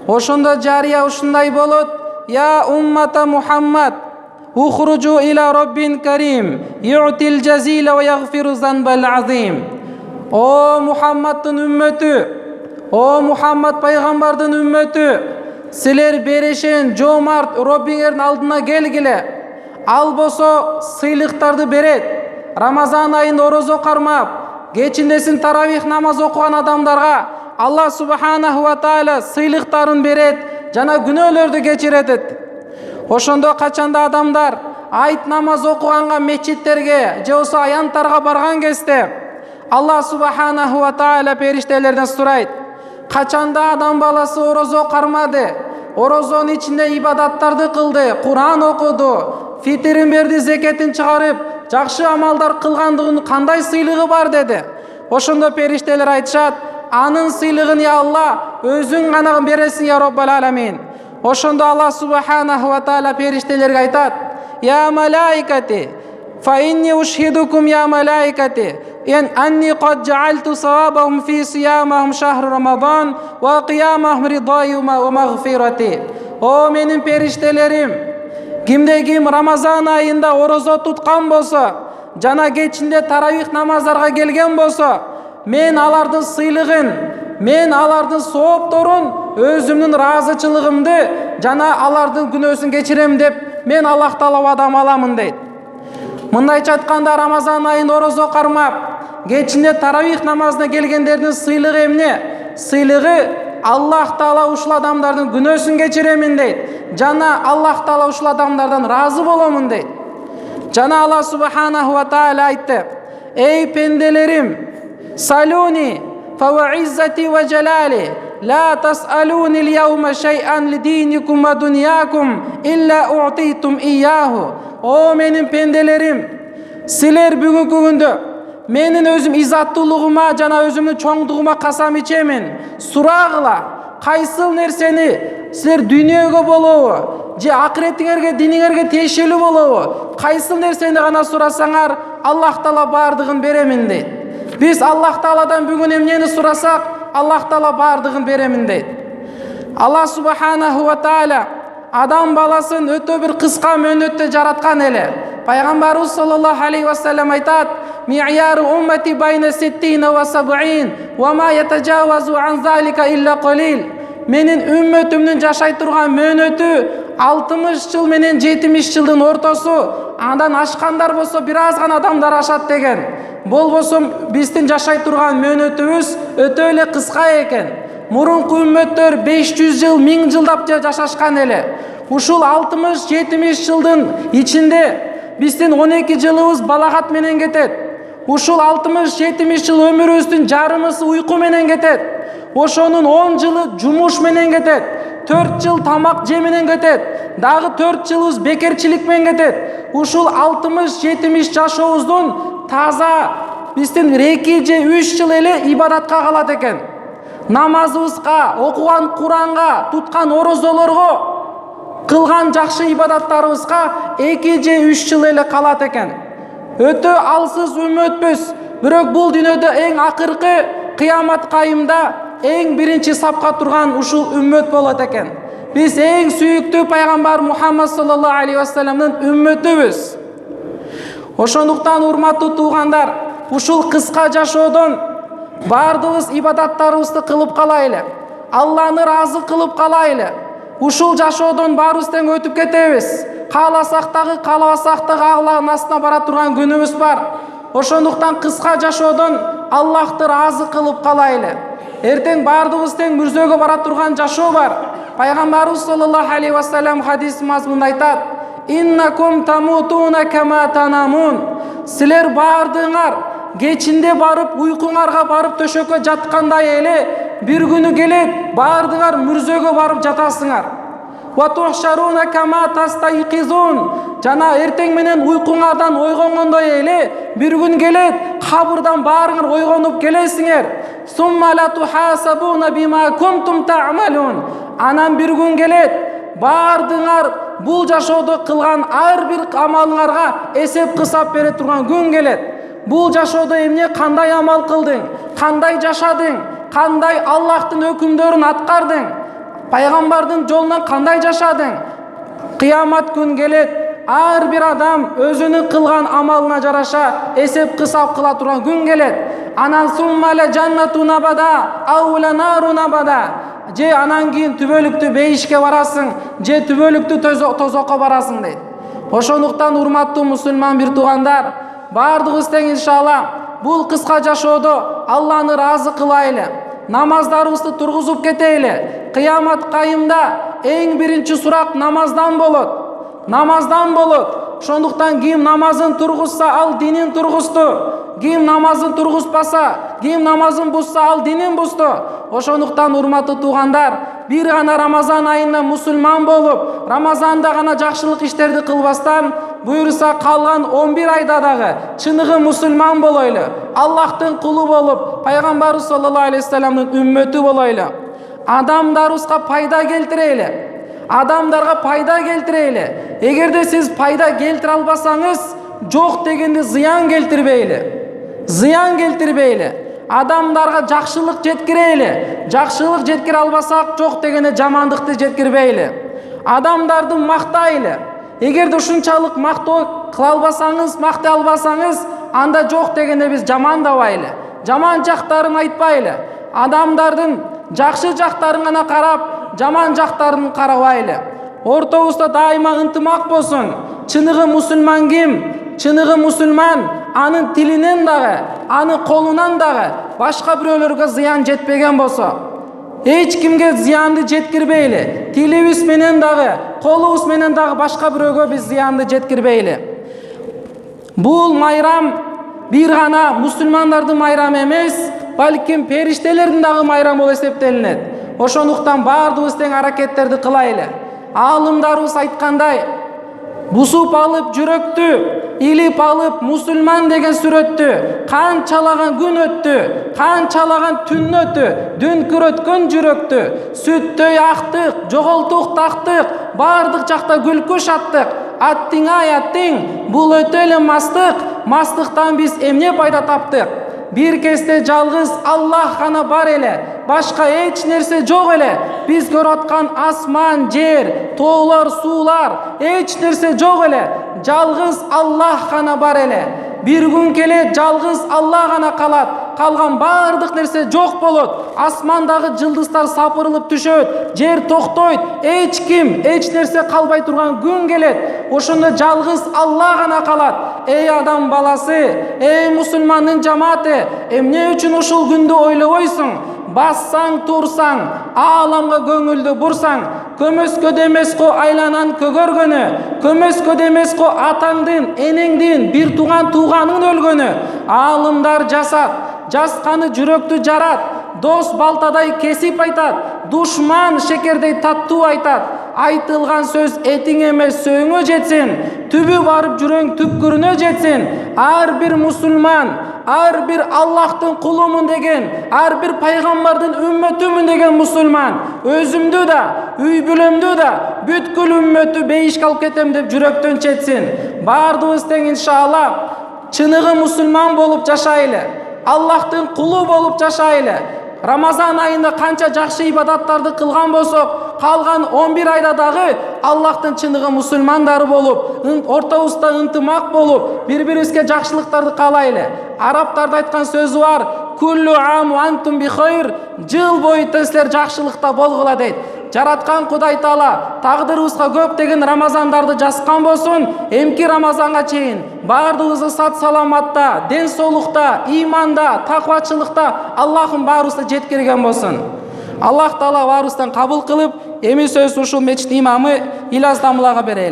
Ошондо жария ушундай болот: Я уммата Мухаммад, ухруджу иля Роббин Карим, ю'тил жазила ва ягфиру занбал азим. О Мухаммадтын үммөтү, о Мухаммад пайгамбардын үммөтү, силер берешен жомарт Роббиңердин алдына келгиле. Ал болсо сыйлыктарды берет. Рамазан айында орозо кармап, кечиндесин таравих намаз окуган адамдарга Аллах субханаху ва тааля сыйлыктарын берет жана күнөөлөрдү кечиретет. Ошондо качанда адамдар айт намаз окуганга мечиттерге же болбосо аянттарга барган кезде Аллах субханаху ва тааля периштелерден сурайт: качанда адам баласы орозо кармады, орозонун ичинде ибадаттарды кылды, Куран окуду, фитирин берди, зекетин чыгарып, жакшы амалдар кылгандыгынын кандай сыйлыгы бар деди. Ошондо периштелер айтышат: анын сыйлыгын я Алла өзүң гана бересиң я Роббал аламин. Ошондо Аллах субханаху ва тааля периштелерге айтат: Я малаикати, фа инни ушхидукум я малаикати, анни кад жаалту савабахум фи сиямахум шахру Рамадан ва киямахум ридайи ва магфирати. О менин периштелерим, кимде ким Рамазан айында орозо туткан болсо жана кечинде таравих намаздарга келген болсо, мен алардын сыйлыгын, мен алардын соопторун, өзүмдүн ыраазычылыгымды жана алардын күнөөсүн кечирем деп мен Аллах Таала вадам аламын дейт. Мындайча айтканда, Рамазан айында орозо кармап, кечинде таравих намазына келгендердин сыйлыгы эмне? Сыйлыгы Аллах Таала ушул адамдардын күнөөсүн кечиремин дейт. Жана Аллах Таала ушул адамдардан разы боломун дейт. Жана Аллах субханаху ва тааля айтты: Эй пенделерим, салуни фа ва иззати ва жалали ла тасалуни л-яума шай'ан ли-диникум ва дуньякум илля у'титум ияху. О менин пенделерим, силер бүгүнкү күндө менин өзүм изаттуулугума жана өзүмдүн чоңдугума касам ичемин. Сурагыла, кайсыл нерсени силер дүйнөгө болобу же акыретиңерге, диниңерге тиешелүү болобу, кайсыл нерсени гана сурасаңар, Аллах Таала бардыгын беремин дейт. Биз Аллах Тааладан бүгүн эмнени сурасак, Аллах Таала бардыгын беремин дейт. Аллах субханаху ва тааля адам баласын өтө бир кыска мөөнөттө жараткан эле. Пайгамбарыбыз саллаллаху алейхи ва саллям айтат: Ми'яру уммати байна ситтина ва саб'ин ва ма ятажавазу ан залика илля қалил. Менин үммөтүмдүн жашай турган мөөнөтү 60 жыл менен 70 жылдын ортосу, андан ашкандар болсо бир аз гана адамдар ашат деген. Болбосо биздин жашай турган мөөнөтүбүз өтө эле кыска экен. Мурунку үммөттөр 500 жыл, 1000 жылдап жашашкан эле. Ушул 60-70 жылдын ичинде биздин 12 жылыбыз балагат менен кетет. Ушул 60-70 жыл өмүрүбүздүн жарымысы уйку менен кетет. Ошонун 10 жылы жумуш менен кетет. 4 жыл тамак же менен кетет. Дагы 4 жылыбыз бекерчилик менен кетет. Ушул 60-70 жашообуздун таза биздин 2 же 3 жыл эле ибадатка калат экен. Намазыбызга, окуган Куранга, туткан орозолорго, кылган жакшы ибадаттарыбызга 2 же 3 жыл эле калат экен. Өтө алсыз үммөтпүз, бирок бул дүйнөдө эң акыркы кыямат кайымда эң биринчи сапка турган ушул үммөт болот экен. Биз эң сүйүктүү пайгамбар Мухаммад саллаллаху алейхи ва салламдын үммөтүбүз. Ошондуктан урматтуу туугандар, ушул кыска жашоодон бардыгыбыз ибадаттарыбызды кылып калайлы. Алланы разы кылып калайлы. Ушул жашоодон баарыбыз тең өтүп кетебиз. Кааласак дагы, каалабасак дагы Аллахтын астына бара турган күнүбүз бар. Ошондуктан кыска жашоодон Аллахты разы кылып калайлы. Эртең бардыгыбыз тең мүрзөгө бара турган жашоо бар. Пайгамбарыбыз саллаллаху алейхи ва саллям хадис мазмунда айтат: Иннакум тамутуна кама танамун. Силер бардыңар кечинде барып, уйкуңарга барып төшөккө жаткандай эле бир күнү келет, бардыңар мүрзөгө барып жатасыңар. Ва тухшаруна кама тастайқизун. Жана эртең менен уйкуңардан ойгонгондой эле бир күн келет, кабырдан баарыңар ойгонуп келесиңер. Сумма ла тухасабуна бима кунтум та'малун. Анан бир күн келет, бардыңар бул жашоодо кылган ар бир амалыңарга эсеп кысап бере турган күн келет. Бул жашоодо эмне, кандай амал кылдың, кандай жашадың, кандай Аллахтын өкүмдөрүн аткардың, Пайгамбардын жолунан кандай жашадың? Кыямат күн келет, ар бир адам өзүнүн кылган амалына жараша эсеп кысап кыла турган күн келет. Анан суммале жаннату набада, аула нару набада. Же анан кийин түбөлүктүү бейишке барасың, же түбөлүктүү тозокко барасың дейт. Ошондуктан урматтуу мусулман бир туугандар, бардыгыбыз тең иншалла бул кыска жашоодо Алланы ыраазы кылайлы. Намаздарыбызды тургузуп кетейли. Кыямат кайымда эң биринчи сурак намаздан болот. Намаздан болот. Ошондуктан ким намазын тургузса, ал динин тургузду. Ким намазын тургузбаса, ким намазын бузса, ал динин бузду. Ошондуктан урматтуу туугандар, бир гана Рамазан айында мусулман болуп, Рамазанда гана жакшылык иштерди кылбастан, буйруса калган 11 айда дагы чыныгы мусулман болойлу. Аллахтын кулу болуп, пайгамбарыбыз саллаллаху алейхи вассаламдын үммөтү болойлу. Адамдарыбызга пайда келтирели. Адамдарга пайда келтирели. Эгерде сиз пайда келтире албасаңыз, жок дегенде зыян келтирбейли. Зыян келтирбейли. Адамдарга жакшылык жеткирейли. Жакшылык жеткире албасак, жок дегенде жамандыкты жеткирбейли. Адамдарды мактайлы. Эгерде ушунчалык мактоо кыла албасаңыз, мактай албасаңыз, анда жок дегенде биз жамандабайлы. Жаман жактарын айтпайлы. Адамдардын жакшы жактарын гана карап, жаман жактарын карабайлы. Ортобузда дайыма ынтымак болсун. Чыныгы мусулман ким? Чыныгы мусулман анын тилинен дагы, анын колунан дагы башка бирөөлөргө зыян жетпеген болсо, эч кимге зыянды жеткирбейли. Тилибиз менен дагы, колубуз менен дагы башка бирөөгө биз зыянды жеткирбейли. Бул майрам бир гана мусулмандардын майрамы эмес, балким периштелердин дагы майрамы болуп эсептелинет. Ошондуктан бардыгыбыз тең аракеттерди кылайлы. Аалымдарыбыз айткандай, бусуп алып жүрөктү, илип алып мусулман деген сүрөттү, канчалаган күн өттү, канчалаган түн өттү, дүнкүрөткөн жүрөктү, сүттөй актык, жоголтук тактык, бардык жакта күлкү шаттык. Аттиң ай аттиң, бул өтө эле мастык, мастыктан биз эмне пайда таптык? Бир кезде жалгыз Аллах гана бар эле, башка эч нерсе жок эле. Биз көрүп аткан асман, жер, тоолор, суулар, эч нерсе жок эле. Жалгыз Аллах гана бар эле. Бир күн келет, жалгыз Аллах гана калат. Калган бардык нерсе жок болот. Асмандагы жылдыздар сапырылып түшөт, жер токтойт, эч ким, эч нерсе калбай турган күн келет. Ошондо жалгыз Аллах гана калат. Эй адам баласы, эй мусулмандын жамааты, эмне үчүн ушул күндү ойлобойсуң? Бассаң, турсаң, ааламга көңүлдү бурсаң, көмөскөдө эмес го айланан көгөргөнү, көмөскөдө эмес го атаңдын, энеңдин, бир тууганыңдын өлгөнү. Аалымдар жасат, жасканы жүрөктү жарат, дос балтадай кесип айтат, душман шекердей таттуу айтат. Айтылган сөз этиң эмес сөңө жетсин, түбү барып жүрөң түпкүрүнө жетсин. Ар бир мусулман, ар бир Аллахтын кулумун деген, ар бир пайгамбардын үммөтүмүн деген мусулман өзүмдү да, үй бүлөмдү да, бүткүл үммөттү бейишке алып кетем деп жүрөктөн четсин. Бардыгыбыз тең иншалла чыныгы мусулман болуп жашайлы, Аллахтын кулу болуп жашайлы. Рамазан айында канча жакшы ибадаттарды кылган болсок, калган 11 айда дагы Аллахтын чыныгы мусулмандары болуп, ортобузда ынтымак болуп, бири-бирибизге жакшылыктарды каалайлы. Арабтарда айткан сөзү бар: "Куллу ам ва антум би хайр", жыл бою силер жакшылыкта болгула дейт. Жараткан Кудай Таала тагдырыбызга көптөгөн Рамазандарды жазган болсун. Эмки Рамазанга чейин бардыгыбызды сат саламатта, ден соолукта, иманда, таквачылыкта Аллахым баарыбызды жеткирген болсун. Аллах Таала баарыбыздан кабыл кылып, эми сөз ушул мечит имамы Илаз Дамылага берели.